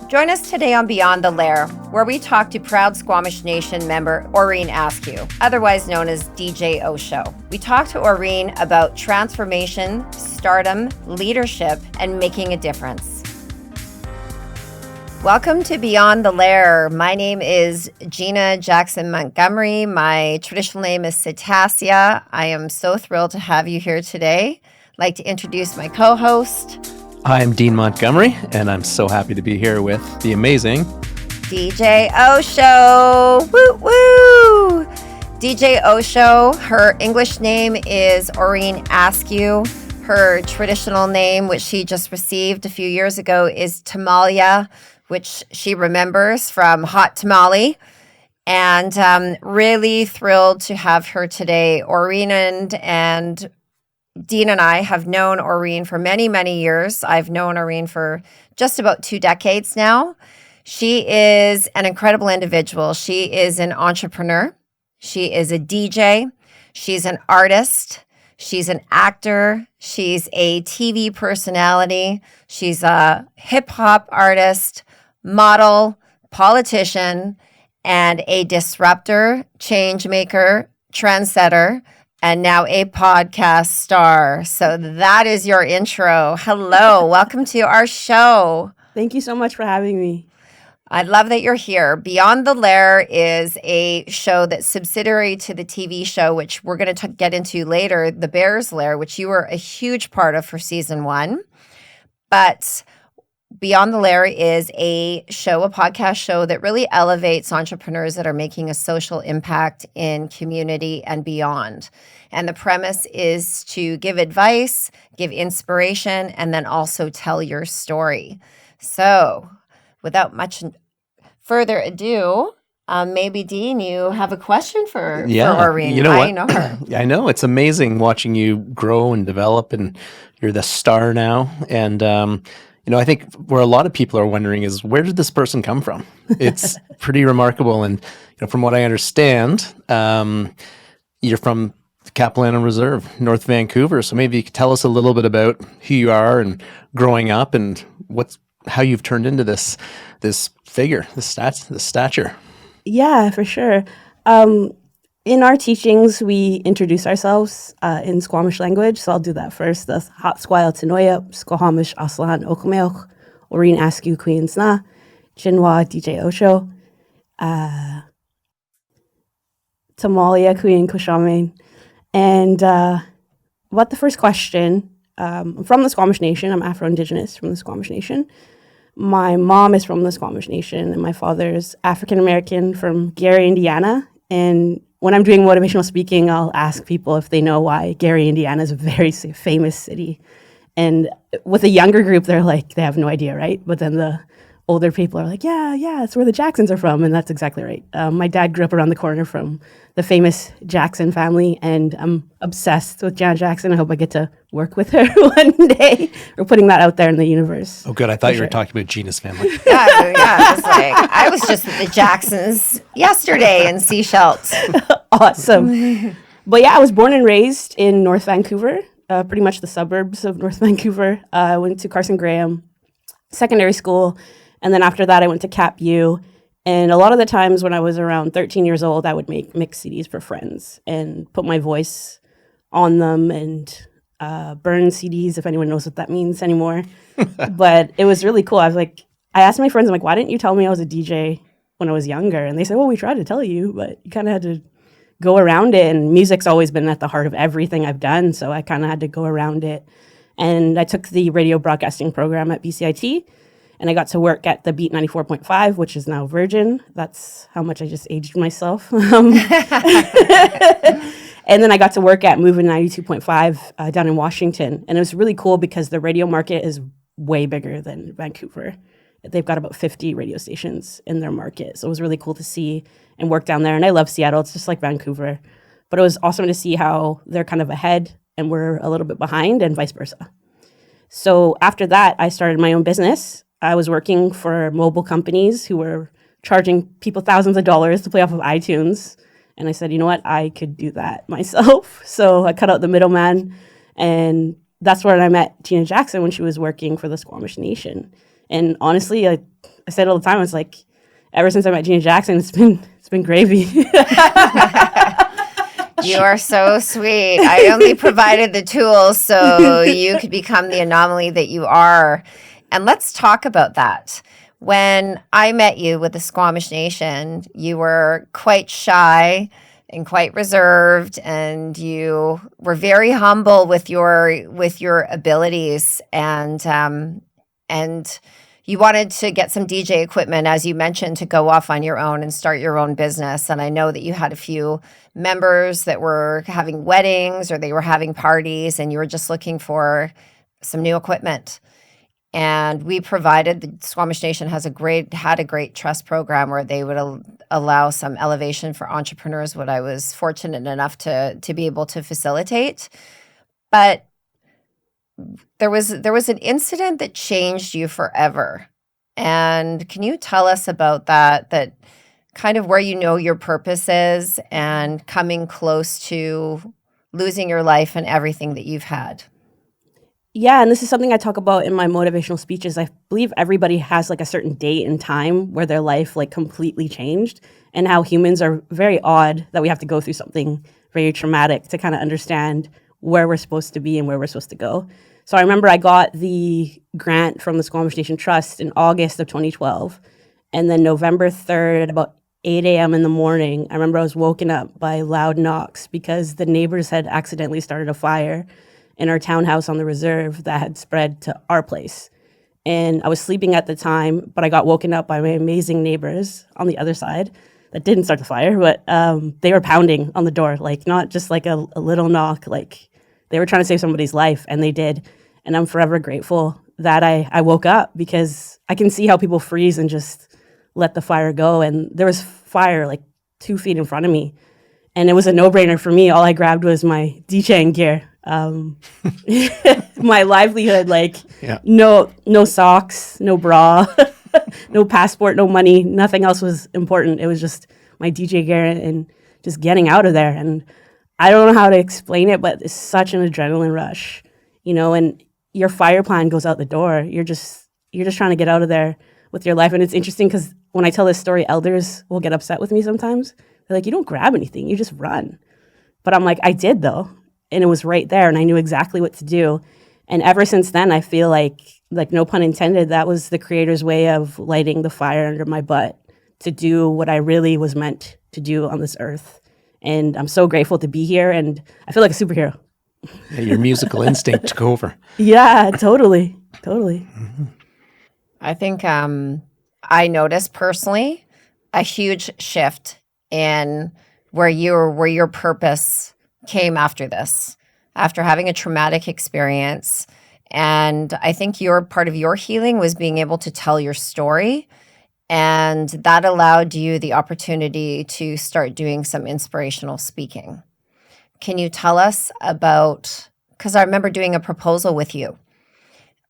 Join us today on Beyond the Lair, where we talk to proud Squamish Nation member Aureen Askew, otherwise known as DJ Osho. We talk to Aureen about transformation, stardom, leadership, and making a difference. Welcome to Beyond the Lair. My name is Gina Jackson Montgomery. My traditional name is Cetacia. I am so thrilled to have you here today. I'd like to introduce my co-host. I'm Dean Montgomery, and I'm so happy to be here with the amazing DJ Osho. Woo woo! DJ Osho, her English name is Aureen Askew. Her traditional name, which she just received a few years ago, is Tamalia, which she remembers from Hot Tamale. And really thrilled to have her today. Aureen and Dean and I have known Aureen for many, many years. I've known Aureen for just about 2 decades now. She is an incredible individual. She is an entrepreneur. She is a DJ. She's an artist. She's an actor. She's a TV personality. She's a hip-hop artist, model, politician, and a disruptor, change maker, trendsetter, and now a podcast star. So that is your intro. Hello, welcome to our show. Thank you so much for having me. I love that you're here. Beyond the Lair is a show that's subsidiary to the TV show, which we're going to get into later, The Bear's Lair, which you were a huge part of for season 1. But Beyond the Lair is a podcast show that really elevates entrepreneurs that are making a social impact in community and beyond. And the premise is to give advice, give inspiration, and then also tell your story. So without much further ado, maybe Dean, you have a question for Aureen. You know what? I know her. I know. It's amazing watching you grow and develop, and you're the star now. And I think where a lot of people are wondering is, where did this person come from? It's pretty remarkable. And from what I understand, you're from Capilano Reserve, North Vancouver. So maybe you could tell us a little bit about who you are and growing up, and how you've turned into this figure, this stature. Yeah, for sure. In our teachings, we introduce ourselves in Squamish language, so I'll do that first. That's Hat Squile Tanoya, Squamish Aslan Okameoch, Aureen Askew Queens Na, Chinwa DJ Osho, Tamalia Queen Kushamin. And about the first question, I'm from the Squamish Nation. I'm Afro-Indigenous from the Squamish Nation. My mom is from the Squamish Nation, and my father's African-American from Gary, Indiana. And when I'm doing motivational speaking, I'll ask people if they know why Gary, Indiana is a very famous city. And with a younger group, they're like, they have no idea, right? But then the older people are like, yeah, it's where the Jacksons are from. And that's exactly right. My dad grew up around the corner from the famous Jackson family, and I'm obsessed with Janet Jackson. I hope I get to work with her one day. We're putting that out there in the universe. Oh, good. I thought you were talking about Gina's family. Yeah. I was just with the Jacksons yesterday in Seychelles. Awesome. But yeah, I was born and raised in North Vancouver, pretty much the suburbs of North Vancouver. I went to Carson Graham secondary school, and then after that, I went to Cap U. And a lot of the times when I was around 13 years old, I would make mix CDs for friends and put my voice on them and burn CDs, if anyone knows what that means anymore. But it was really cool. I asked my friends, I'm like, why didn't you tell me I was a DJ when I was younger? And they said, well, we tried to tell you, but you kind of had to go around it. And music's always been at the heart of everything I've done, so I kind of had to go around it. And I took the radio broadcasting program at BCIT, and I got to work at the Beat 94.5, which is now Virgin. That's how much I just aged myself. And then I got to work at Movin' 92.5 down in Washington. And it was really cool because the radio market is way bigger than Vancouver. They've got about 50 radio stations in their market. So it was really cool to see and work down there. And I love Seattle. It's just like Vancouver. But it was awesome to see how they're kind of ahead and we're a little bit behind, and vice versa. So after that, I started my own business. I was working for mobile companies who were charging people thousands of dollars to play off of iTunes. And I said, you know what, I could do that myself. So I cut out the middleman, and that's where I met Gina Jackson when she was working for the Squamish Nation. And honestly, I said all the time, it's like, ever since I met Gina Jackson, it's been gravy. You are so sweet. I only provided the tools so you could become the anomaly that you are. And let's talk about that. When I met you with the Squamish Nation, you were quite shy and quite reserved, and you were very humble with your abilities, and you wanted to get some DJ equipment, as you mentioned, to go off on your own and start your own business. And I know that you had a few members that were having weddings or they were having parties, and you were just looking for some new equipment. And we provided, the Squamish Nation had a great trust program where they would allow some elevation for entrepreneurs, what I was fortunate enough to be able to facilitate. But there was an incident that changed you forever. And can you tell us about that kind of where you know your purpose is and coming close to losing your life and everything that you've had? Yeah, and this is something I talk about in my motivational speeches. I believe everybody has like a certain date and time where their life like completely changed, and how humans are very odd that we have to go through something very traumatic to kind of understand where we're supposed to be and where we're supposed to go. So I remember I got the grant from the Squamish Nation Trust in August of 2012. And then November 3rd, at about 8 a.m. in the morning, I remember I was woken up by loud knocks because the neighbors had accidentally started a fire in our townhouse on the reserve that had spread to our place. And I was sleeping at the time, but I got woken up by my amazing neighbors on the other side that didn't start the fire, but they were pounding on the door, like not just like a little knock, like they were trying to save somebody's life, and they did. And I'm forever grateful that I woke up, because I can see how people freeze and just let the fire go. And there was fire like 2 feet in front of me. And it was a no-brainer for me. All I grabbed was my DJing gear. My livelihood, like no socks, no bra, no passport, no money. Nothing else was important. It was just my DJ gear and just getting out of there. And I don't know how to explain it, but it's such an adrenaline rush, and your fire plan goes out the door. You're just trying to get out of there with your life. And it's interesting because when I tell this story, elders will get upset with me sometimes. They're like, you don't grab anything, you just run. But I'm like, I did though. And it was right there, and I knew exactly what to do. And ever since then, I feel like no pun intended, that was the Creator's way of lighting the fire under my butt to do what I really was meant to do on this earth. And I'm so grateful to be here, and I feel like a superhero. Yeah, your musical instinct took over. Yeah, totally. Mm-hmm. I think I noticed personally a huge shift in where your purpose came after this, after having a traumatic experience. And I think part of your healing was being able to tell your story. And that allowed you the opportunity to start doing some inspirational speaking. Can you tell us about, because I remember doing a proposal with you.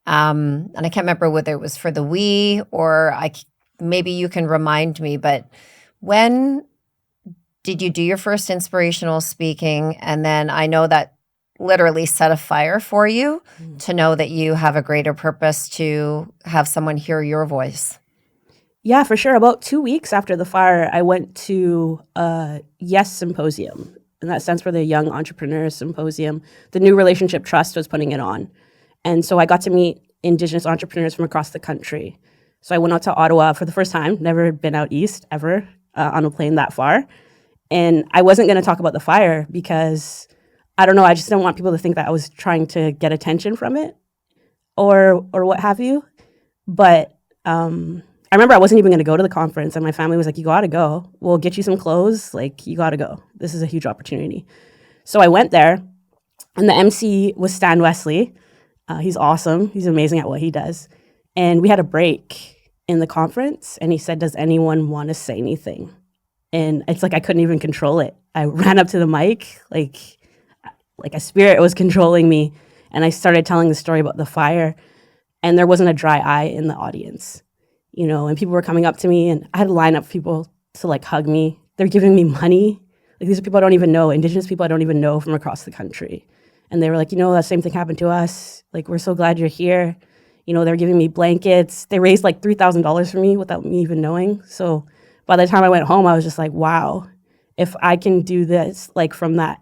And I can't remember whether it was for the We or maybe you can remind me, but when did you do your first inspirational speaking? And then I know that literally set a fire for you to know that you have a greater purpose to have someone hear your voice. Yeah, for sure. About 2 weeks after the fire, I went to a YES Symposium, and that stands for the Young Entrepreneurs Symposium. The New Relationship Trust was putting it on. And so I got to meet Indigenous entrepreneurs from across the country. So I went out to Ottawa for the first time, never been out east ever on a plane that far. And I wasn't going to talk about the fire because, I don't know, I just didn't want people to think that I was trying to get attention from it or what have you. But I remember I wasn't even going to go to the conference, and my family was like, you got to go. We'll get you some clothes. Like, you got to go. This is a huge opportunity. So I went there, and the MC was Stan Wesley. He's awesome. He's amazing at what he does. And we had a break in the conference, and he said, does anyone want to say anything? And it's like I couldn't even control it. I ran up to the mic, like a spirit was controlling me, and I started telling the story about the fire, and there wasn't a dry eye in the audience, and people were coming up to me, and I had to line up people to like hug me. They're giving me money. Like, these are people I don't even know, Indigenous people I don't even know from across the country. And they were like, that same thing happened to us. Like, we're so glad you're here. They're giving me blankets. They raised like $3,000 for me without me even knowing. So by the time I went home, I was just like, wow, if I can do this like from that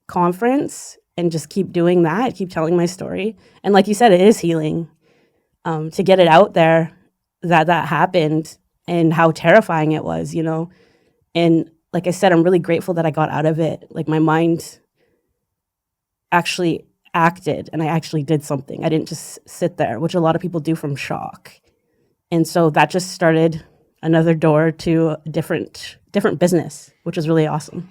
conference and just keep doing that, keep telling my story. And like you said, it is healing to get it out there that happened and how terrifying it was, And like I said, I'm really grateful that I got out of it. Like my mind actually acted and I actually did something. I didn't just sit there, which a lot of people do from shock. And so that just started another door to a different business, which is really awesome.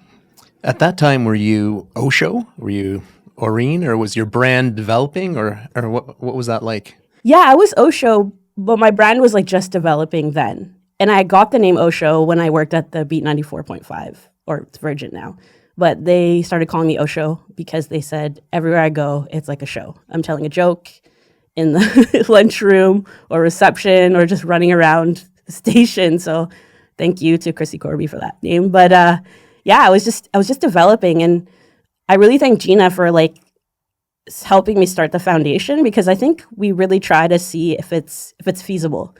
At that time, were you Osho? Were you Aureen? Or was your brand developing? Or what was that like? Yeah, I was Osho, but my brand was like just developing then. And I got the name Osho when I worked at the Beat 94.5, or it's Virgin now. But they started calling me Osho because they said, everywhere I go, it's like a show. I'm telling a joke in the lunchroom or reception or just running around the station. So thank you to Chrissy Corby for that name. But yeah, I was just developing. And I really thank Gina for like helping me start the foundation, because I think we really try to see if it's feasible.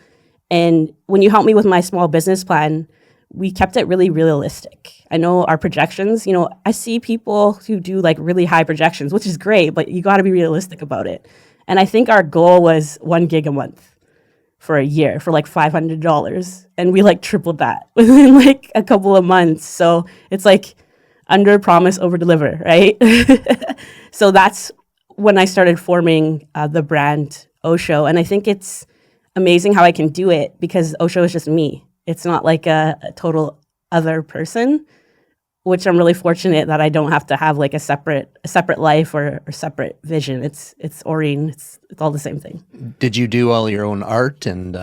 And when you helped me with my small business plan, we kept it really realistic. I know our projections, I see people who do like really high projections, which is great, but you got to be realistic about it. And I think our goal was 1 gig a month for a year for like $500. And we like tripled that within like a couple of months. So it's like under promise, over deliver, right? So that's when I started forming the brand Osho. And I think it's amazing how I can do it because Osho is just me. It's not like a total other person, which I'm really fortunate that I don't have to have like a separate life or separate vision. It's Aureen. It's all the same thing. Did you do all your own art and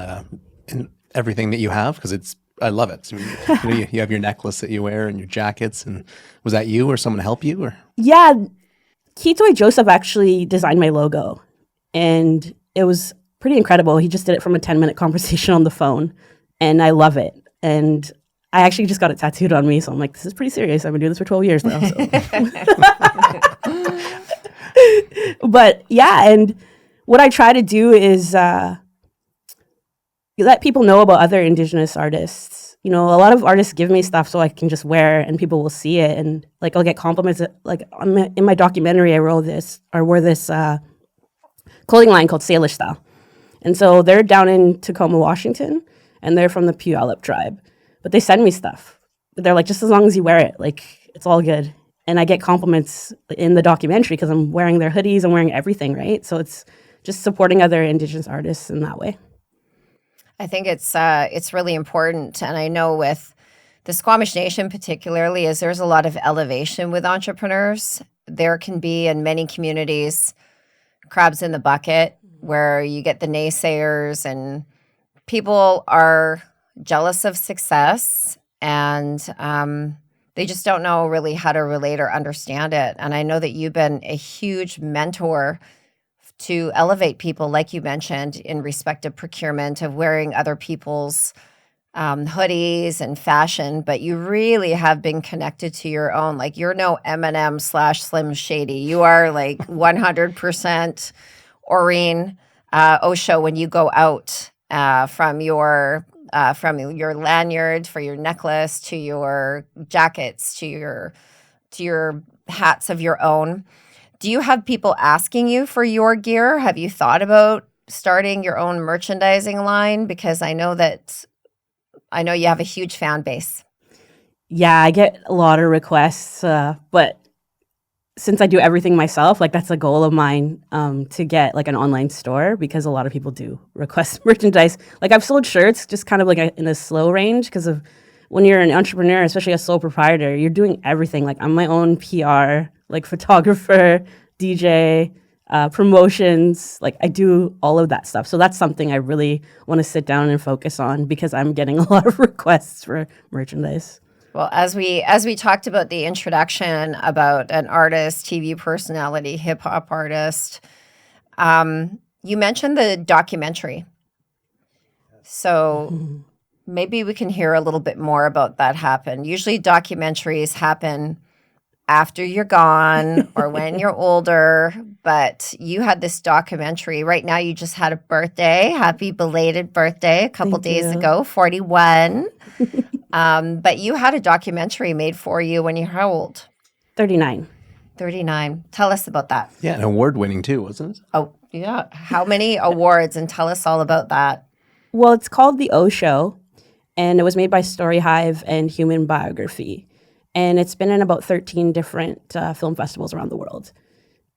everything that you have? Because I love it. I mean, you have your necklace that you wear and your jackets. And was that you or someone help you? Or yeah, Kitoy Joseph actually designed my logo, and it was pretty incredible. He just did it from a 10-minute conversation on the phone. And I love it. And I actually just got it tattooed on me. So I'm like, this is pretty serious. I've been doing this for 12 years now. So. But yeah, and what I try to do is let people know about other Indigenous artists. A lot of artists give me stuff so I can just wear and people will see it. And like, I'll get compliments. Like in my documentary, I wore this clothing line called Salish Style. And so they're down in Tacoma, Washington. And they're from the Puyallup tribe. But they send me stuff. They're like, just as long as you wear it, like, it's all good. And I get compliments in the documentary because I'm wearing their hoodies, I'm wearing everything, right? So it's just supporting other Indigenous artists in that way. I think it's really important. And I know with the Squamish Nation particularly, is there's a lot of elevation with entrepreneurs. There can be in many communities crabs in the bucket where you get the naysayers and people are jealous of success and they just don't know really how to relate or understand it. And I know that you've been a huge mentor to elevate people, like you mentioned, in respect of procurement, of wearing other people's hoodies and fashion, but you really have been connected to your own. Like, you're no Eminem/Slim Shady. You are like 100% Aureen Osho when you go out. From your lanyard for your necklace to your jackets to your hats of your own. Do you have people asking you for your gear? Have you thought about starting your own merchandising line? Because I know you have a huge fan base. Yeah, I get a lot of requests, but since I do everything myself, like that's a goal of mine to get like an online store, because a lot of people do request merchandise. Like I've sold shirts just kind of like in a slow range, because of when you're an entrepreneur, especially a sole proprietor, you're doing everything. Like I'm my own PR, like photographer, DJ, promotions, like I do all of that stuff. So that's something I really want to sit down and focus on, because I'm getting a lot of requests for merchandise. Well, as we talked about the introduction about an artist, TV personality, hip hop artist, you mentioned the documentary. So maybe we can hear a little bit more about that happen. Usually documentaries happen after you're gone or when you're older, but you had this documentary. Right now, you just had a birthday. Happy belated birthday a couple Thank days you. ago, 41. But you had a documentary made for you when you're how old? 39. 39. Tell us about that. Yeah, and award-winning too, wasn't it? Oh, yeah. How many awards? And tell us all about that. Well, it's called The O Show, and it was made by Story Hive and Human Biography. And it's been in about 13 different film festivals around the world.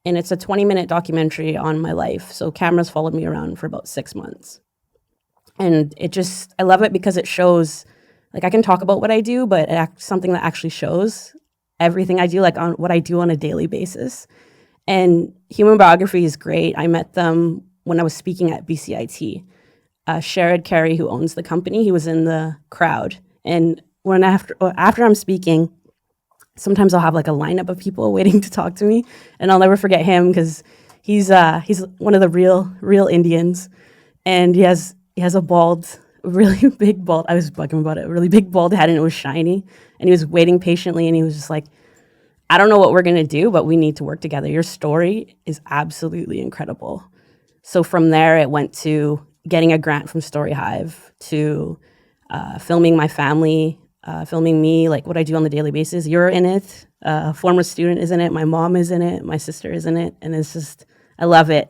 And it's a 20-minute documentary on my life. So cameras followed me around for about 6 months. And I love it because it shows, like I can talk about what I do, but something that actually shows everything I do, like on what I do on a daily basis. And Human Biography is great. I met them when I was speaking at BCIT. Sherrod Carey, who owns the company, he was in the crowd. And after I'm speaking, sometimes I'll have like a lineup of people waiting to talk to me, and I'll never forget him because he's one of the real Indians, and he has a really big bald. I was bugging about it. A really big bald head, and it was shiny. And he was waiting patiently, and he was just like, "I don't know what we're gonna do, but we need to work together. Your story is absolutely incredible." So from there, it went to getting a grant from Story Hive to filming my family. Filming me, like what I do on the daily basis. You're in it. A former student is in it. My mom is in it. My sister is in it. And I love it.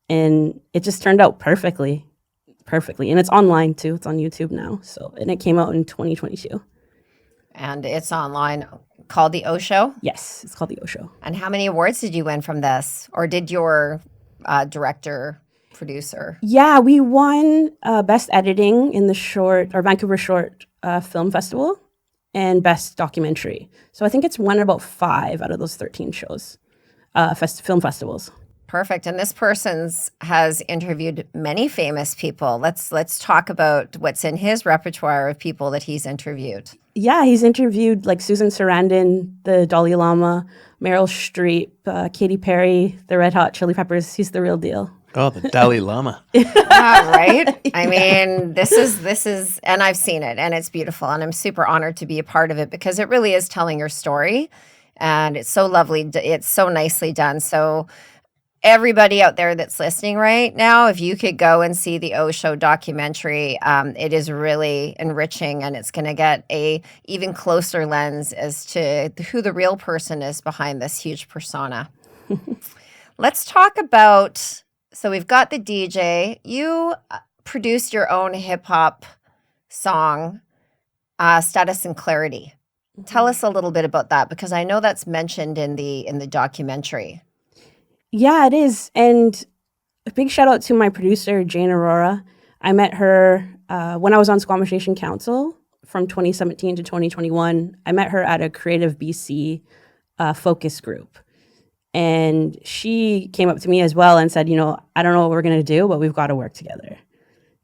And it just turned out perfectly. And it's online too. It's on YouTube now. And it came out in 2022. And it's online, called The O Show? Yes, it's called The O Show. And how many awards did you win from this? Or did your director, producer? Yeah, we won Best Editing in the Vancouver Short Film Festival and Best Documentary. So I think it's won about 5 out of those 13 shows, film festivals. Perfect. And this person has interviewed many famous people. Let's talk about what's in his repertoire of people that he's interviewed. Yeah, he's interviewed like Susan Sarandon, the Dalai Lama, Meryl Streep, Katy Perry, the Red Hot Chili Peppers. He's the real deal. Oh, the Dalai Lama. Right? I mean, this is, and I've seen it, and it's beautiful, and I'm super honored to be a part of it because it really is telling your story, and it's so lovely. It's so nicely done. So everybody out there that's listening right now, if you could go and see the O Show documentary, it is really enriching, and it's going to get a even closer lens as to who the real person is behind this huge persona. Let's talk about, so we've got the DJ. You produced your own hip hop song, Status and Clarity. Tell us a little bit about that, because I know that's mentioned in the documentary. Yeah, it is. And a big shout out to my producer, Jane Aurora. I met her when I was on Squamish Nation Council from 2017 to 2021. I met her at a Creative BC focus group. And she came up to me as well and said, I don't know what we're going to do, but we've got to work together.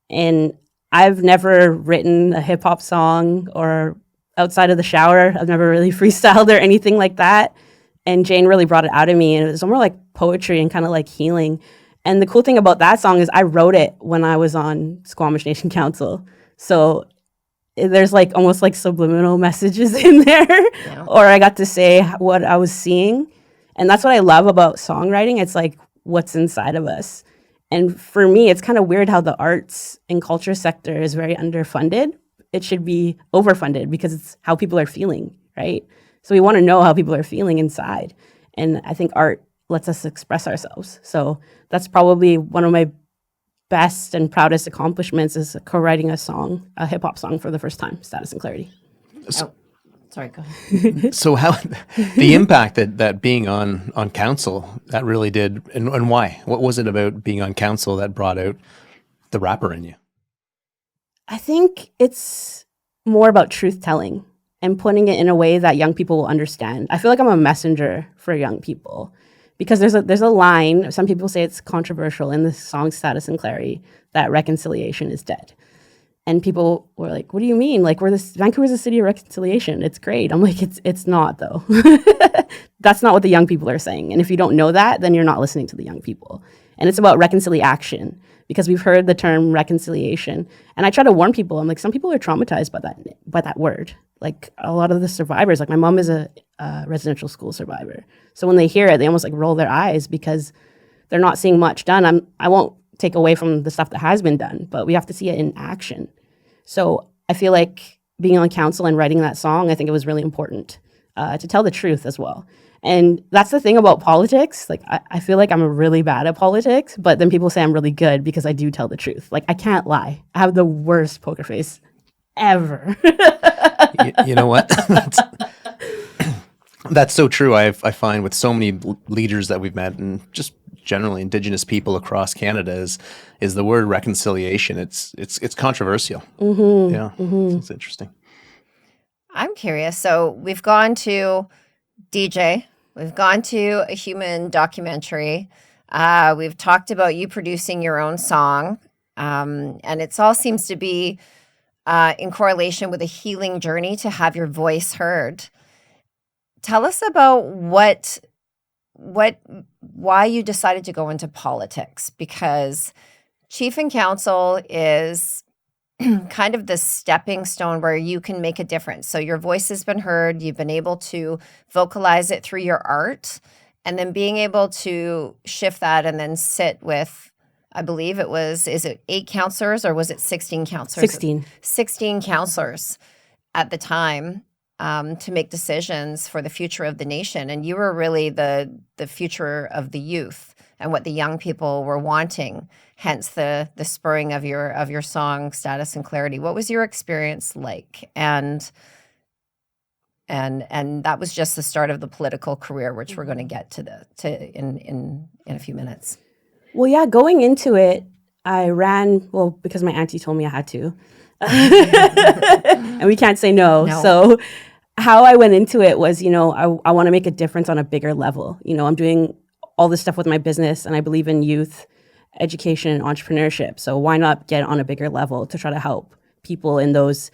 And I've never written a hip hop song or outside of the shower. I've never really freestyled or anything like that. And Jane really brought it out of me, and it was more like poetry and kind of like healing. And the cool thing about that song is I wrote it when I was on Squamish Nation Council. So there's like almost like subliminal messages in there, yeah. Or I got to say what I was seeing. And that's what I love about songwriting. It's like what's inside of us. And for me, it's kind of weird how the arts and culture sector is very underfunded. It should be overfunded because it's how people are feeling, right? So we want to know how people are feeling inside. And I think art lets us express ourselves. So that's probably one of my best and proudest accomplishments is co-writing a hip hop song for the first time, Status and Clarity. Sorry, go ahead. So how the impact that being on council that really did, and why? What was it about being on council that brought out the rapper in you? I think it's more about truth telling and putting it in a way that young people will understand. I feel like I'm a messenger for young people because there's a line, some people say it's controversial in the song Status and Clarity, that reconciliation is dead. And people were like, what do you mean? Like, Vancouver's a city of reconciliation. It's great. I'm like, it's not though. That's not what the young people are saying. And if you don't know that, then you're not listening to the young people. And it's about reconciliation because we've heard the term reconciliation. And I try to warn people, I'm like, some people are traumatized by that word. Like a lot of the survivors, like my mom is a residential school survivor. So when they hear it, they almost like roll their eyes because they're not seeing much done. I won't take away from the stuff that has been done, but we have to see it in action. So I feel like being on council and writing that song, I think it was really important to tell the truth as well. And that's the thing about politics. Like, I feel like I'm really bad at politics, but then people say I'm really good because I do tell the truth. Like, I can't lie. I have the worst poker face ever. You know what? That's so true. I find with so many leaders that we've met, and just generally Indigenous people across Canada, is the word reconciliation. It's controversial. Yeah, it's interesting. I'm curious. So we've gone to DJ, we've gone to a human documentary. We've talked about you producing your own song, and it all seems to be in correlation with a healing journey to have your voice heard. Tell us about why you decided to go into politics, because chief and council is kind of the stepping stone where you can make a difference. So your voice has been heard, you've been able to vocalize it through your art, and then being able to shift that and then sit with, I believe is it 8 counselors or was it 16 counselors? 16 counselors at the time to make decisions for the future of the nation. And you were really the future of the youth and what the young people were wanting, hence the spurring of your song Status and Clarity. What was your experience like? And that was just the start of the political career, which we're going to get to in a few minutes. Well, yeah, going into it, I ran, well, because my auntie told me I had to. And we can't say no. So how I went into it was, I want to make a difference on a bigger level. I'm doing all this stuff with my business, and I believe in youth education and entrepreneurship. So why not get on a bigger level to try to help people in those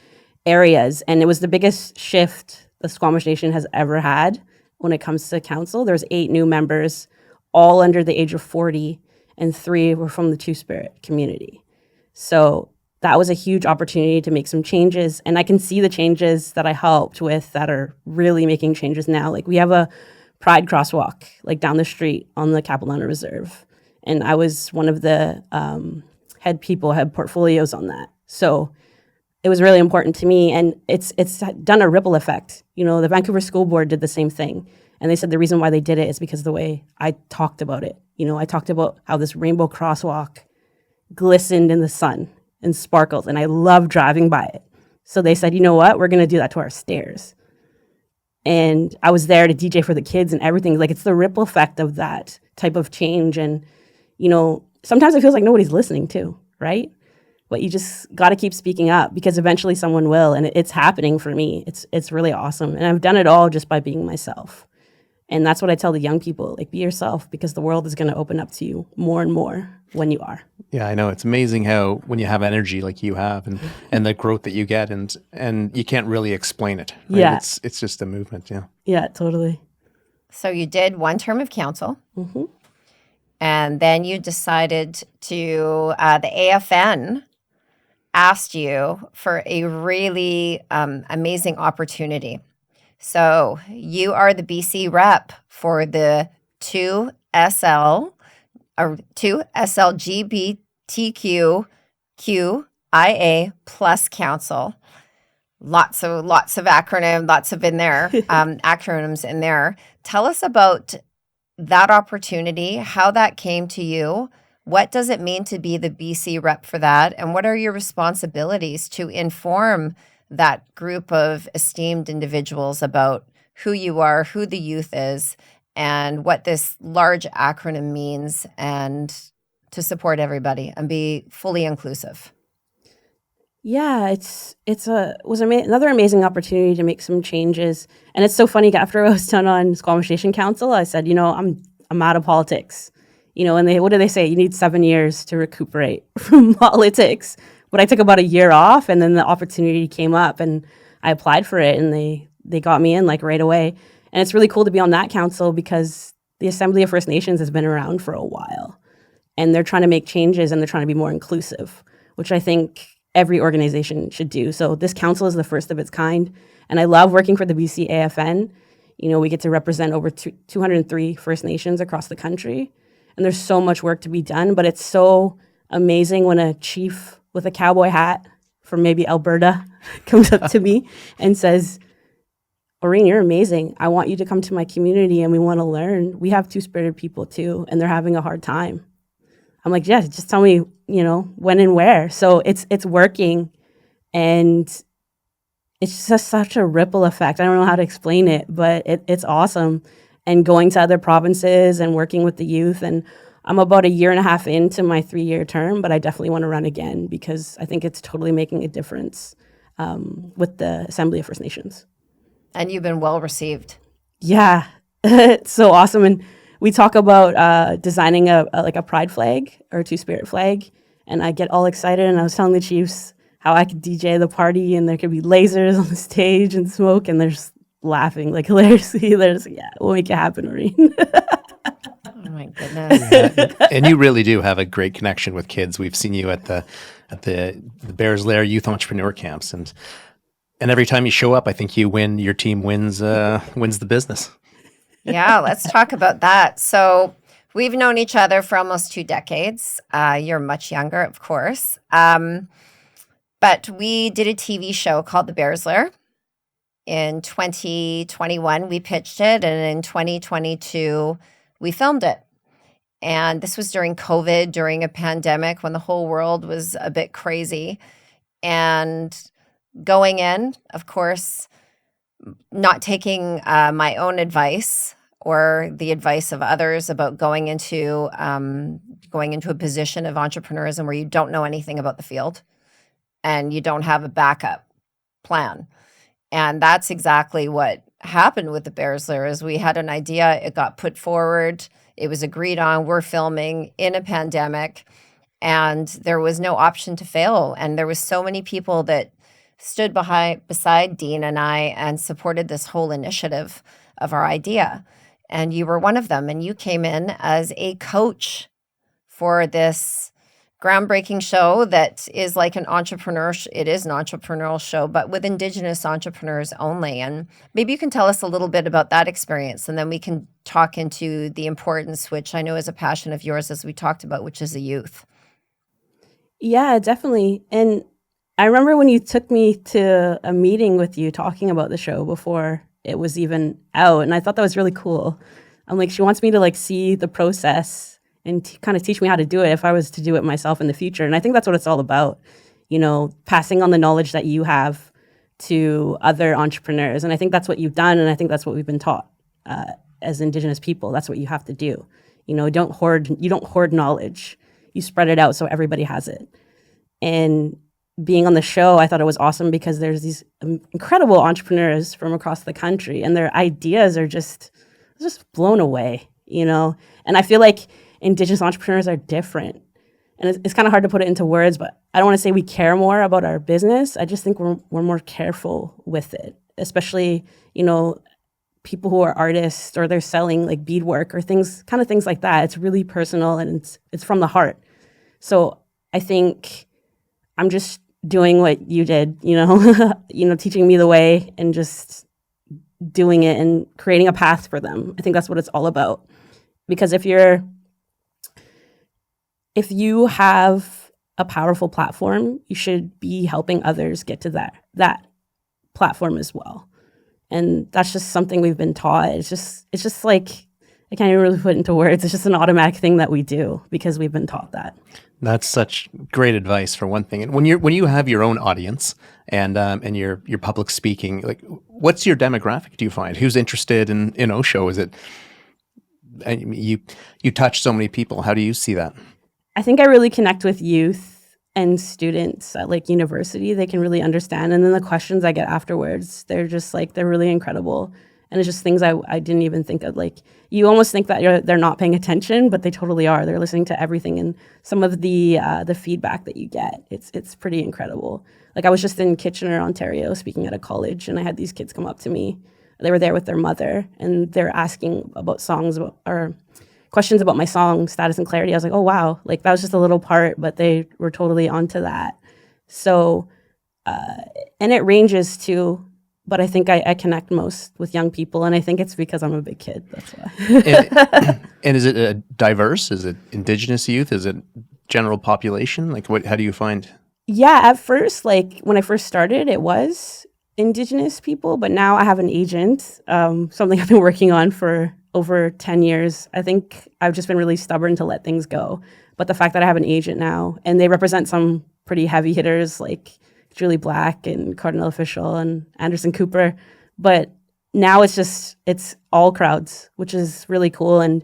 areas? And it was the biggest shift the Squamish Nation has ever had when it comes to council. There's 8 new members, all under the age of 40, and 3 were from the Two-Spirit community. So that was a huge opportunity to make some changes. And I can see the changes that I helped with that are really making changes now. Like we have a Pride crosswalk like down the street on the Capilano Reserve. And I was one of the had portfolios on that. So it was really important to me. And it's done a ripple effect. The Vancouver School Board did the same thing. And they said the reason why they did it is because of the way I talked about it. I talked about how this rainbow crosswalk glistened in the sun and sparkled, and I love driving by it. So they said, you know what, we're going to do that to our stairs. And I was there to DJ for the kids and everything. Like, it's the ripple effect of that type of change. And, sometimes it feels like nobody's listening too, right? But you just got to keep speaking up because eventually someone will. And it's happening for me. It's really awesome. And I've done it all just by being myself. And that's what I tell the young people, like, be yourself, because the world is going to open up to you more and more when you are. Yeah, I know. It's amazing how when you have energy like you have and the growth that you get and you can't really explain it. Right? Yeah. It's just a movement. Yeah. Yeah, totally. So you did 1 term of council. Mm-hmm. And then you decided to, the AFN asked you for a really amazing opportunity. So you are the BC rep for the 2SL LGBTQIA plus council. Lots of acronym, acronyms in there. Tell us about that opportunity, how that came to you. What does it mean to be the BC rep for that? And what are your responsibilities to inform that group of esteemed individuals about who you are, who the youth is, and what this large acronym means, and to support everybody and be fully inclusive? Yeah, it was another amazing opportunity to make some changes. And it's so funny, after I was done on Squamish Nation Council, I said, I'm out of politics. And what do they say? You need 7 years to recuperate from politics. But I took about a year off, and then the opportunity came up, and I applied for it, and they got me in like right away. And it's really cool to be on that council because the Assembly of First Nations has been around for a while, and they're trying to make changes, and they're trying to be more inclusive, which I think every organization should do. So this council is the first of its kind. And I love working for the BC AFN. We get to represent over 203 First Nations across the country. And there's so much work to be done, but it's so amazing when a chief with a cowboy hat from maybe Alberta comes up to me and says, Aureen, you're amazing. I want you to come to my community and we want to learn. We have two-spirited people too, and they're having a hard time. I'm like, yeah, just tell me, when and where. So it's working, and it's just such a ripple effect. I don't know how to explain it, but it's awesome. And going to other provinces and working with the youth. And I'm about a year and a half into my 3-year term, but I definitely want to run again because I think it's totally making a difference with the Assembly of First Nations. And you've been well received. Yeah, it's so awesome. And we talk about designing a pride flag or a two-spirit flag, and I get all excited. And I was telling the chiefs how I could DJ the party, and there could be lasers on the stage and smoke, and they're just laughing like hilariously. They're just we'll make it happen, Aureen. Oh my goodness! Yeah, and you really do have a great connection with kids. We've seen you at the Bears Lair Youth Entrepreneur Camps, and every time you show up, I think you win. Your team wins the business. Yeah, let's talk about that. So we've known each other for almost 2 decades. You're much younger, of course. But we did a TV show called The Bears Lair. In 2021, we pitched it, and in 2022, we filmed it. And this was during COVID, during a pandemic when the whole world was a bit crazy. And going in, of course, not taking my own advice or the advice of others about going into a position of entrepreneurism where you don't know anything about the field and you don't have a backup plan. And that's exactly what happened with the Bears Lair. Is we had an idea, it got put forward, it was agreed on, we're filming in a pandemic, and there was no option to fail. And there was so many people that stood beside Dean and I and supported this whole initiative of our idea. And you were one of them, and you came in as a coach for this groundbreaking show that is like it is an entrepreneurial show, but with Indigenous entrepreneurs only. And maybe you can tell us a little bit about that experience, and then we can talk into the importance, which I know is a passion of yours, as we talked about, which is the youth. Yeah, definitely. And I remember when you took me to a meeting with you talking about the show before it was even out, and I thought that was really cool. I'm like, she wants me to see the process and kind of teach me how to do it if I was to do it myself in the future. And I think that's what it's all about, passing on the knowledge that you have to other entrepreneurs. And I think that's what you've done, and I think that's what we've been taught as Indigenous people. That's what you have to do. You don't hoard knowledge. You spread it out so everybody has it. And being on the show, I thought it was awesome because there's these incredible entrepreneurs from across the country, and their ideas are just blown away, And I feel like Indigenous entrepreneurs are different. And it's kind of hard to put it into words, but I don't want to say we care more about our business. I just think we're more careful with it, especially, people who are artists or they're selling like beadwork or things like that. It's really personal, and it's from the heart. So I think I'm just doing what you did, teaching me the way and just doing it and creating a path for them. I think that's what it's all about. Because if you have a powerful platform, you should be helping others get to that platform as well. And that's just something we've been taught. It's just like, I can't even really put it into words. It's just an automatic thing that we do because we've been taught that. That's such great advice for one thing. And when you have your own audience and you're public speaking, like, what's your demographic? Do you find who's interested in Osho? Is it you touch so many people? How do you see that? I think I really connect with youth and students at university. They can really understand, and then the questions I get afterwards, they're just they're really incredible. And it's just things I didn't even think of. You almost think that they're not paying attention, but they totally are. They're listening to everything, and some of the feedback that you get, it's pretty incredible. I was just in Kitchener, Ontario, speaking at a college, and I had these kids come up to me. They were there with their mother, and they're asking about or questions about my song, Status and Clarity. I was like, oh wow, that was just a little part, but they were totally onto that. So, and it ranges too, but I think I connect most with young people, and I think it's because I'm a big kid. That's why. And is it diverse? Is it Indigenous youth? Is it general population? Like, how do you find? Yeah, at first, like when I first started, it was Indigenous people, but now I have an agent, something I've been working on for over 10 years. I think I've just been really stubborn to let things go. But the fact that I have an agent now, and they represent some pretty heavy hitters like Julie Black and Cardinal Official and Anderson Cooper. But now it's all crowds, which is really cool. And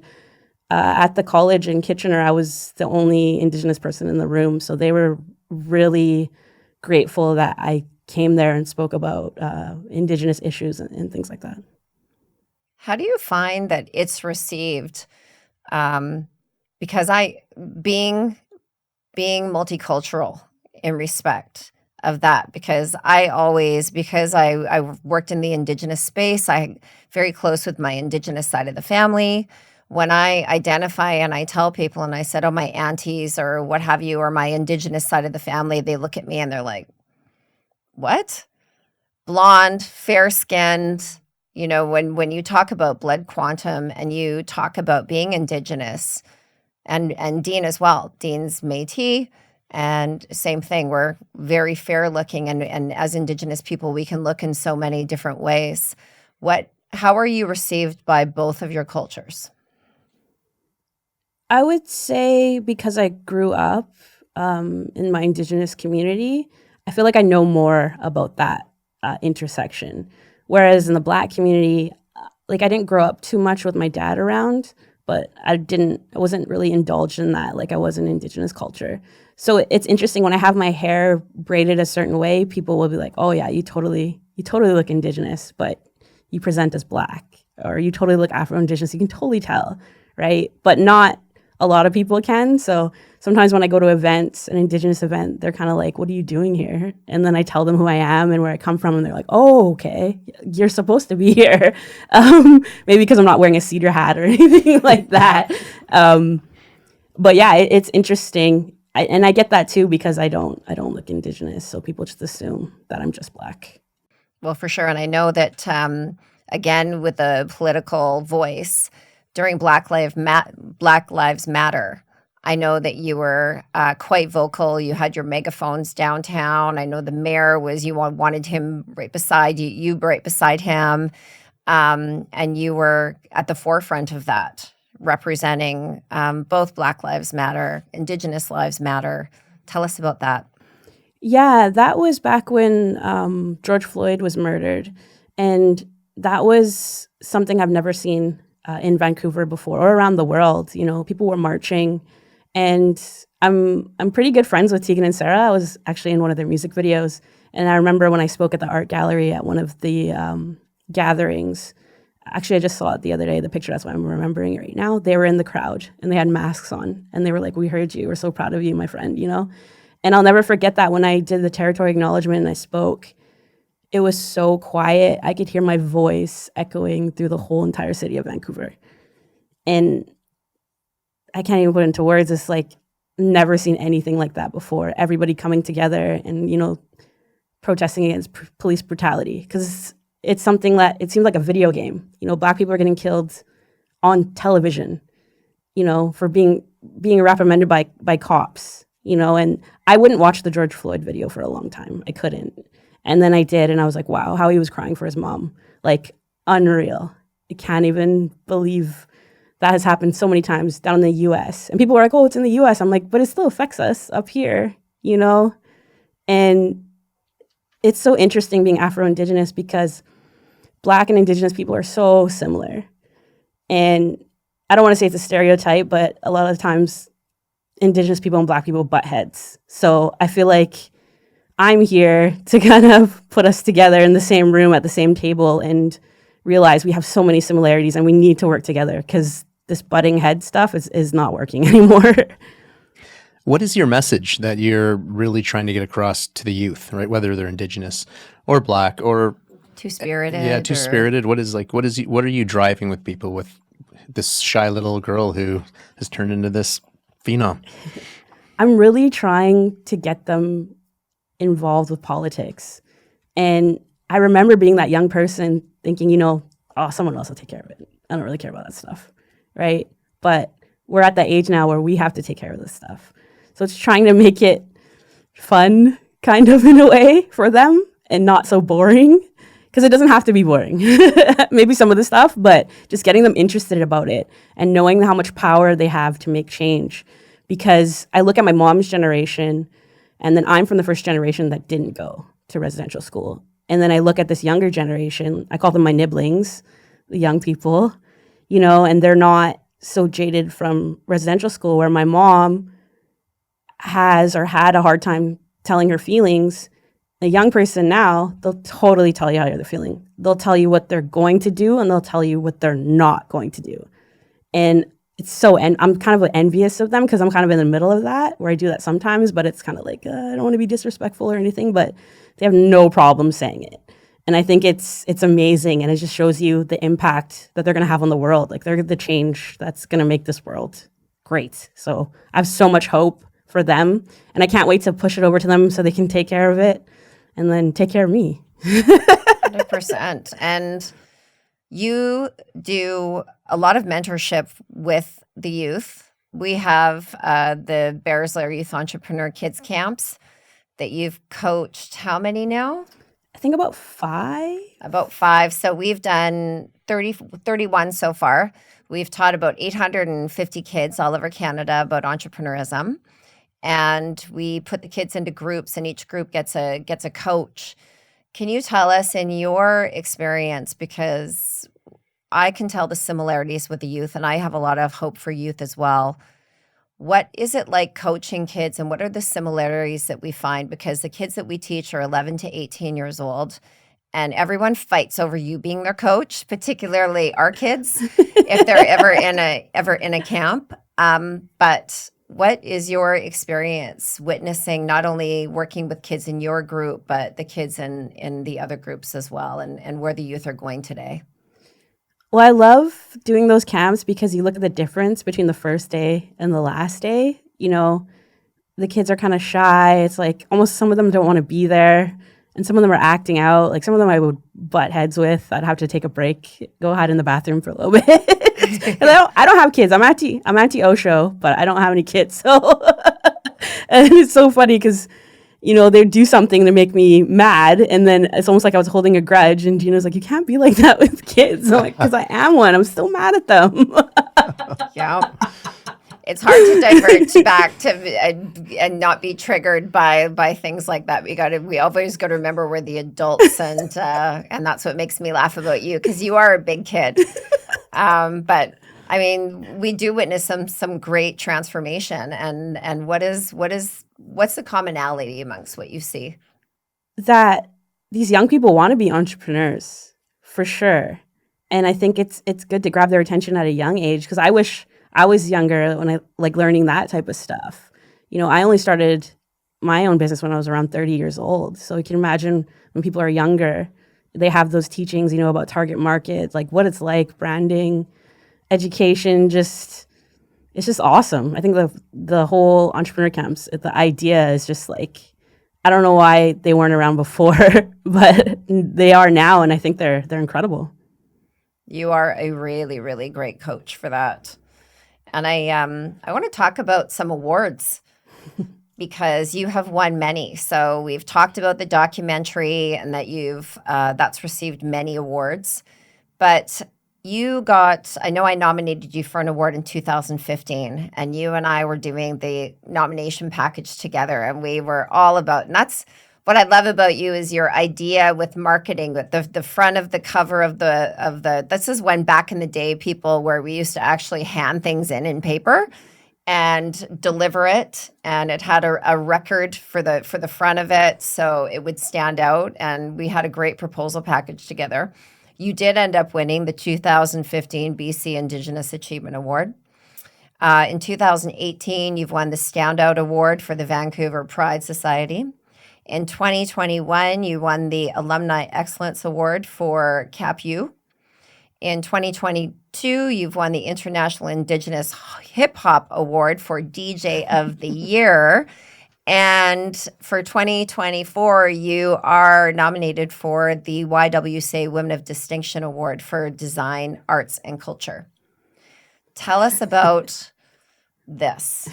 at the college in Kitchener, I was the only Indigenous person in the room. So they were really grateful that I came there and spoke about Indigenous issues and things like that. How do you find that it's received? Because being multicultural in respect of that, because I worked in the Indigenous space, I very close with my Indigenous side of the family. When I identify and I tell people and I said, oh, my aunties or what have you, or my Indigenous side of the family, they look at me and they're like, what? Blonde, fair-skinned. You know, when you talk about blood quantum and you talk about being Indigenous, and Dean as well, Dean's Métis, and same thing, we're very fair looking, and as Indigenous people, we can look in so many different ways. How are you received by both of your cultures? I would say because I grew up in my Indigenous community, I feel like I know more about that intersection. Whereas in the Black community, like I didn't grow up too much with my dad around, but I wasn't really indulged in that like I was in Indigenous culture. So it's interesting when I have my hair braided a certain way, people will be like, oh yeah, you totally look Indigenous, but you present as Black, or you totally look Afro-Indigenous. You can totally tell, right? But not a lot of people can. So sometimes when I go to events, an Indigenous event, they're kind of like, what are you doing here? And then I tell them who I am and where I come from, and they're like, oh, okay, you're supposed to be here. Maybe because I'm not wearing a cedar hat or anything like that. But yeah, it's interesting. And I get that too, because I don't look Indigenous. So people just assume that I'm just Black. Well, for sure. And I know that, again, with the political voice, during Black Lives Matter, I know that you were quite vocal. You had your megaphones downtown. I know the mayor you wanted him right beside you right beside him. And you were at the forefront of that, representing both Black Lives Matter, Indigenous Lives Matter. Tell us about that. Yeah, that was back when George Floyd was murdered. And that was something I've never seen in Vancouver before, or around the world. You know, people were marching, and I'm pretty good friends with Tegan and Sarah. I was actually in one of their music videos, and I remember when I spoke at the art gallery at one of the gatherings. Actually, I just saw it the other day, the picture. That's why I'm remembering it right now. They were in the crowd, and they had masks on, and they were like, "We heard you. We're so proud of you, my friend." You know, and I'll never forget that when I did the territory acknowledgement and I spoke. It was so quiet. I could hear my voice echoing through the whole entire city of Vancouver. And I can't even put it into words. It's like never seen anything like that before. Everybody coming together and, you know, protesting against police brutality. Because it's something that it seems like a video game. You know, Black people are getting killed on television, you know, for being reprimanded by cops, you know. And I wouldn't watch the George Floyd video for a long time. I couldn't. And then I did, and I was like, wow, how he was crying for his mom. Like, unreal. I can't even believe that has happened so many times down in the U.S. And people were like, oh, it's in the U.S. I'm like, but it still affects us up here, you know? And it's so interesting being Afro-Indigenous because Black and Indigenous people are so similar. And I don't want to say it's a stereotype, but a lot of times Indigenous people and Black people butt heads. So I feel like I'm here to kind of put us together in the same room at the same table and realize we have so many similarities and we need to work together because this butting head stuff is not working anymore. What is your message that you're really trying to get across to the youth, right? Whether they're Indigenous or Black or Two-spirited. Yeah, two-spirited. What are you driving with people with this shy little girl who has turned into this phenom? I'm really trying to get them involved with politics. And I remember being that young person thinking, oh, someone else will take care of it. I don't really care about that stuff, right? But we're at that age now where we have to take care of this stuff. So it's trying to make it fun, kind of, in a way, for them and not so boring, because it doesn't have to be boring. Maybe some of the stuff, but just getting them interested about it and knowing how much power they have to make change. Because I look at my mom's generation, and then I'm from the first generation that didn't go to residential school. And then I look at this younger generation, I call them my nibblings, the young people, and they're not so jaded from residential school, where my mom has or had a hard time telling her feelings. A young person now, they'll totally tell you how they're feeling. They'll tell you what they're going to do, and they'll tell you what they're not going to do. And it's and I'm kind of envious of them, because I'm kind of in the middle of that, where I do that sometimes, but it's kind of like, I don't want to be disrespectful or anything, but they have no problem saying it. And I think it's amazing, and it just shows you the impact that they're going to have on the world. Like, they're the change that's going to make this world great. So I have so much hope for them, and I can't wait to push it over to them so they can take care of it and then take care of me. 100%. And you do a lot of mentorship with the youth. We have the Lair Youth Entrepreneur Kids Camps that you've coached. How many now? I think about 5. About 5. So we've done 31 so far. We've taught about 850 kids all over Canada about entrepreneurism. And we put the kids into groups, and each group gets a coach. Can you tell us, in your experience, because I can tell the similarities with the youth, and I have a lot of hope for youth as well. What is it like coaching kids, and what are the similarities that we find? Because the kids that we teach are 11 to 18 years old, and everyone fights over you being their coach, particularly our kids, if they're ever in a camp. But what is your experience witnessing, not only working with kids in your group, but the kids in the other groups as well, and where the youth are going today? Well, I love doing those camps because you look at the difference between the first day and the last day. The kids are kind of shy. It's like almost some of them don't want to be there, and some of them are acting out. Like, some of them I would butt heads with. I'd have to take a break, go hide in the bathroom for a little bit. And I don't have kids. I'm Auntie Osho, but I don't have any kids. So and it's so funny because they do something to make me mad, and then it's almost like I was holding a grudge, and Gina's like, you can't be like that with kids. I'm like, because I am one. I'm still mad at them. Yeah. It's hard to divert back to and not be triggered by things like that. We always got to remember we're the adults, and that's what makes me laugh about you, because you are a big kid. But I mean, we do witness some great transformation, and what's the commonality amongst what you see? That these young people want to be entrepreneurs, for sure. And I think it's good to grab their attention at a young age, because I wish I was younger when I like learning that type of stuff. I only started my own business when I was around 30 years old. So you can imagine when people are younger, they have those teachings, about target markets, like what it's like, branding, education, it's just awesome. I think the whole entrepreneur camps, the idea is just like, I don't know why they weren't around before, but they are now, and I think they're incredible. You are a really, really great coach for that. And I want to talk about some awards, because you have won many. So we've talked about the documentary, and that that's received many awards. But I know I nominated you for an award in 2015, and you and I were doing the nomination package together, and we were all about, and that's what I love about you, is your idea with marketing, with the front of the cover of the this is when back in the day where we used to actually hand things in paper and deliver it, and it had a record for the front of it, so it would stand out, and we had a great proposal package together. You did end up winning the 2015 BC Indigenous Achievement Award. In 2018, you've won the Standout Award for the Vancouver Pride Society. In 2021, you won the Alumni Excellence Award for CapU. In 2022, you've won the International Indigenous Hip Hop Award for DJ of the Year. And for 2024, you are nominated for the YWCA Women of Distinction Award for Design, Arts, and Culture. Tell us about this.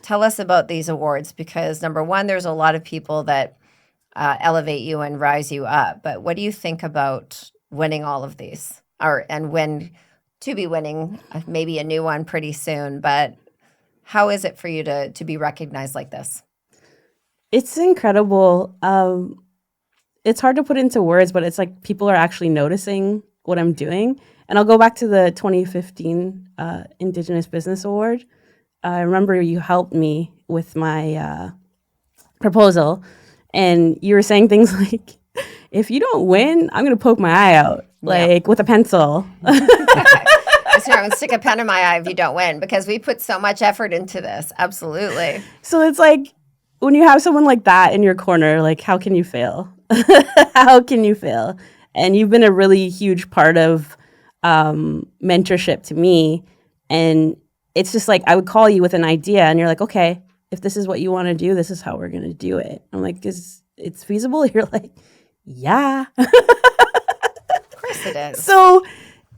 Tell us about these awards, because number one, there's a lot of people that elevate you and rise you up. But what do you think about winning all of these, and to be winning maybe a new one pretty soon? But how is it for you to be recognized like this? It's incredible. It's hard to put into words, but it's like people are actually noticing what I'm doing. And I'll go back to the 2015 Indigenous Business Award. I remember you helped me with my proposal, and you were saying things like, if you don't win, I'm going to poke my eye out, with a pencil. So I'm going to stick a pen in my eye if you don't win, because we put so much effort into this. Absolutely. So it's like, when you have someone like that in your corner, like, how can you fail? How can you fail? And you've been a really huge part of mentorship to me. And it's just like, I would call you with an idea and you're like, okay, if this is what you want to do, this is how we're going to do it. I'm like, is it's feasible? You're like, yeah. Of course it is. So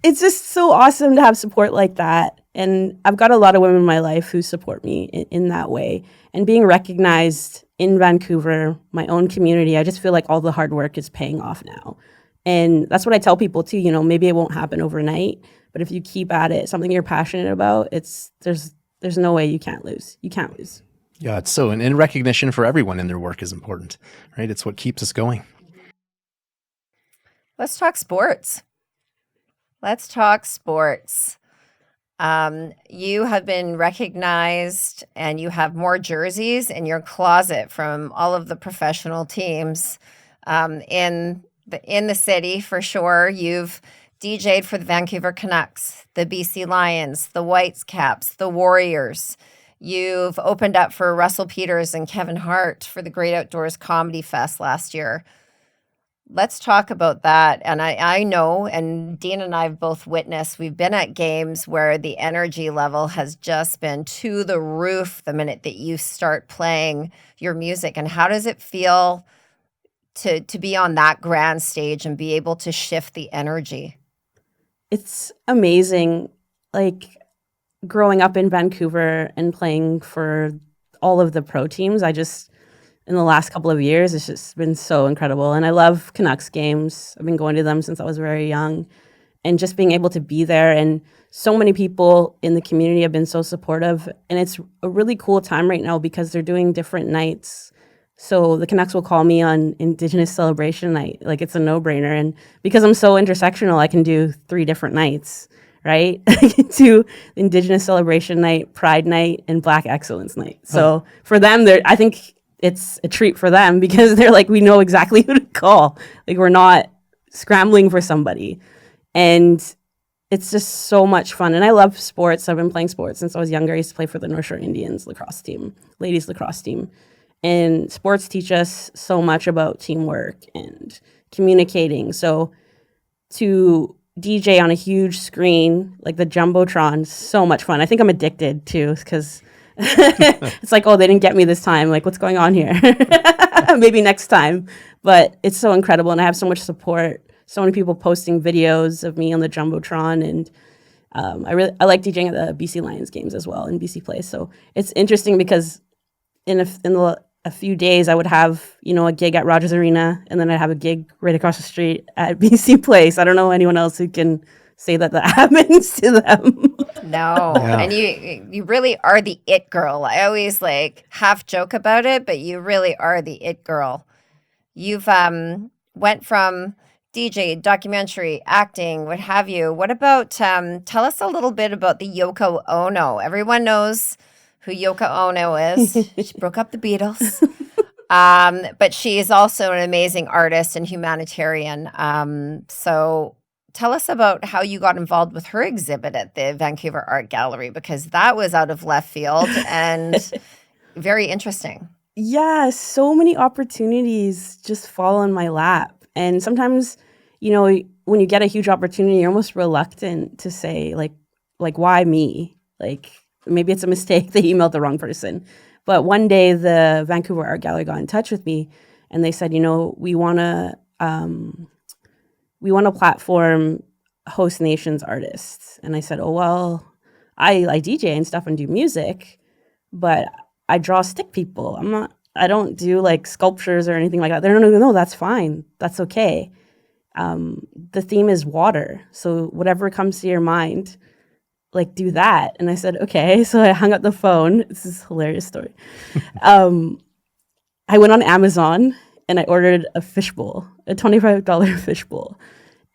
it's just so awesome to have support like that. And I've got a lot of women in my life who support me in that way. And being recognized in Vancouver, my own community, I just feel like all the hard work is paying off now. And that's what I tell people too, maybe it won't happen overnight, but if you keep at it, something you're passionate about, there's no way you can't lose. You can't lose. Yeah, it's so, and recognition for everyone in their work is important, right? It's what keeps us going. Let's talk sports. You have been recognized, and you have more jerseys in your closet from all of the professional teams in the city, for sure. You've DJ'd for the Vancouver Canucks, the BC Lions, the Whitecaps, the Warriors. You've opened up for Russell Peters and Kevin Hart for the Great Outdoors Comedy Fest last year. Let's talk about that. And I know, and Dean and I have both witnessed, we've been at games where the energy level has just been to the roof the minute that you start playing your music. And how does it feel to be on that grand stage and be able to shift the energy? It's amazing. Like, growing up in Vancouver and playing for all of the pro teams, in the last couple of years, it's just been so incredible. And I love Canucks games. I've been going to them since I was very young. And just being able to be there, and so many people in the community have been so supportive. And it's a really cool time right now because they're doing different nights. So the Canucks will call me on Indigenous Celebration Night. Like, it's a no-brainer. And because I'm so intersectional, I can do 3 different nights, right? I can do Indigenous Celebration Night, Pride Night, and Black Excellence Night. So for them, I think it's a treat for them because they're like, we know exactly who to call. Like, we're not scrambling for somebody. And it's just so much fun. And I love sports. I've been playing sports since I was younger. I used to play for the North Shore Indians lacrosse team, ladies lacrosse team. And sports teach us so much about teamwork and communicating. So to DJ on a huge screen like the Jumbotron, so much fun. I think I'm addicted too, because it's like, oh, they didn't get me this time. Like, what's going on here? Maybe next time. But it's so incredible, and I have so much support. So many people posting videos of me on the Jumbotron, and I like DJing at the BC Lions games as well in BC Place. So it's interesting because in a few days I would have a gig at Rogers Arena, and then I'd have a gig right across the street at BC Place. I don't know anyone else who can say that happens to them. No. Yeah. And you really are the it girl. I always half joke about it, but you really are the it girl. You've went from DJ, documentary, acting, what have you. What about tell us a little bit about the Yoko Ono. Everyone knows who Yoko Ono is. She broke up the Beatles. But she is also an amazing artist and humanitarian. So tell us about how you got involved with her exhibit at the Vancouver Art Gallery, because that was out of left field and very interesting. Yeah, so many opportunities just fall in my lap. And sometimes, when you get a huge opportunity, you're almost reluctant to say, like, why me? Like, maybe it's a mistake. They emailed the wrong person. But one day the Vancouver Art Gallery got in touch with me and they said, we want to platform host nations artists. And I said, oh, well, I DJ and stuff and do music, but I draw stick people. I don't do like sculptures or anything like that. They're no, that's fine. That's okay. The theme is water. So whatever comes to your mind, like do that. And I said, okay. So I hung up the phone. This is a hilarious story. I went on Amazon and I ordered a fishbowl, a $25 fishbowl.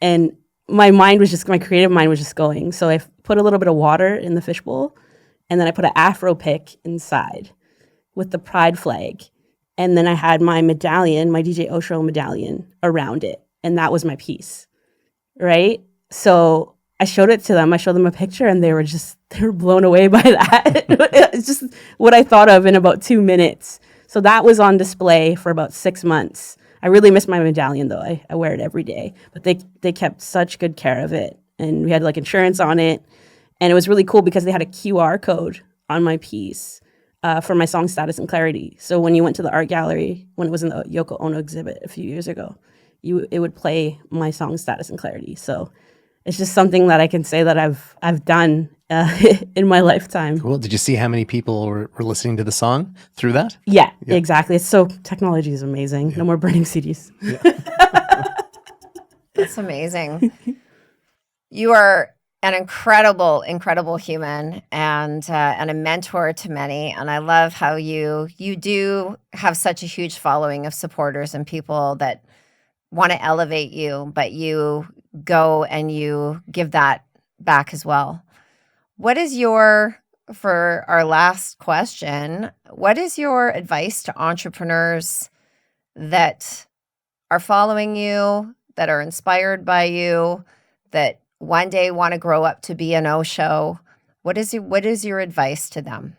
And my creative mind was just going. So I put a little bit of water in the fishbowl and then I put an Afro pick inside with the pride flag. And then I had my medallion, my DJ Osho medallion around it. And that was my piece, right? So I showed it to them. I showed them a picture and they were blown away by that. It's just what I thought of in about 2 minutes. So that was on display for about 6 months. I really miss my medallion though. I wear it every day, but they kept such good care of it. And we had like insurance on it. And it was really cool because they had a QR code on my piece for my song Status and Clarity. So when you went to the art gallery, when it was in the Yoko Ono exhibit a few years ago, it would play my song Status and Clarity. So it's just something that I can say that I've done in my lifetime. Cool. Did you see how many people were listening to the song through that? Yeah, exactly. So technology is amazing. Yeah. No more burning CDs. Yeah. That's amazing. You are an incredible human and a mentor to many. And I love how you do have such a huge following of supporters and people that want to elevate you, but you go and you give that back as well. For our last question, what is your advice to entrepreneurs that are following you, that are inspired by you, that one day want to grow up to be an Osho? What is your advice to them?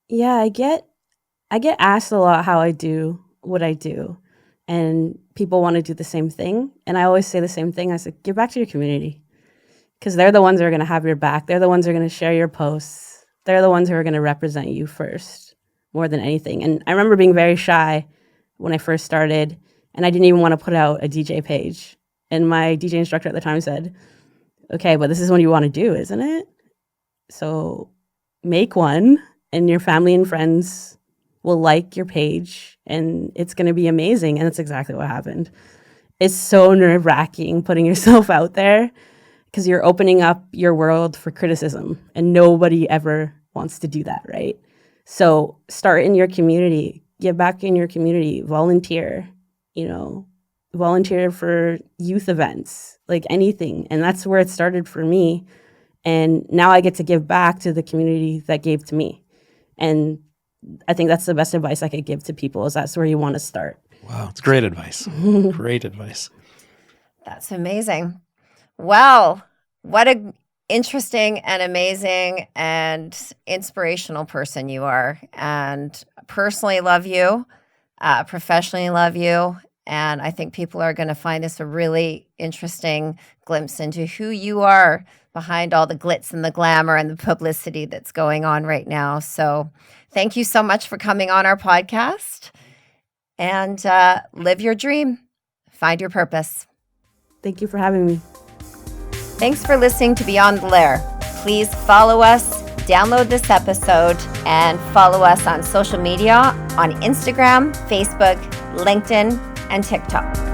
Yeah, I get asked a lot how I do what I do, and people want to do the same thing. And I always say the same thing. I said, give back to your community, because they're the ones that are going to have your back. They're the ones who are going to share your posts. They're the ones who are going to represent you first, more than anything. And I remember being very shy when I first started, and I didn't even want to put out a DJ page. And my DJ instructor at the time said, okay, but this is what you want to do, isn't it? So make one, and your family and friends will like your page, and it's going to be amazing. And that's exactly what happened. It's so nerve-wracking putting yourself out there because you're opening up your world for criticism, and nobody ever wants to do that, right? So start in your community, give back in your community, volunteer, volunteer for youth events, like anything. And that's where it started for me. And now I get to give back to the community that gave to me. And I think that's the best advice I could give to people, is that's where you want to start. Wow, it's great advice. Great advice. That's amazing. Well, what an interesting and amazing and inspirational person you are. And personally love you, professionally love you. And I think people are going to find this a really interesting glimpse into who you are behind all the glitz and the glamour and the publicity that's going on right now. So thank you so much for coming on our podcast, and live your dream. Find your purpose. Thank you for having me. Thanks for listening to Beyond the Lair. Please follow us, download this episode, and follow us on social media on Instagram, Facebook, LinkedIn, and TikTok.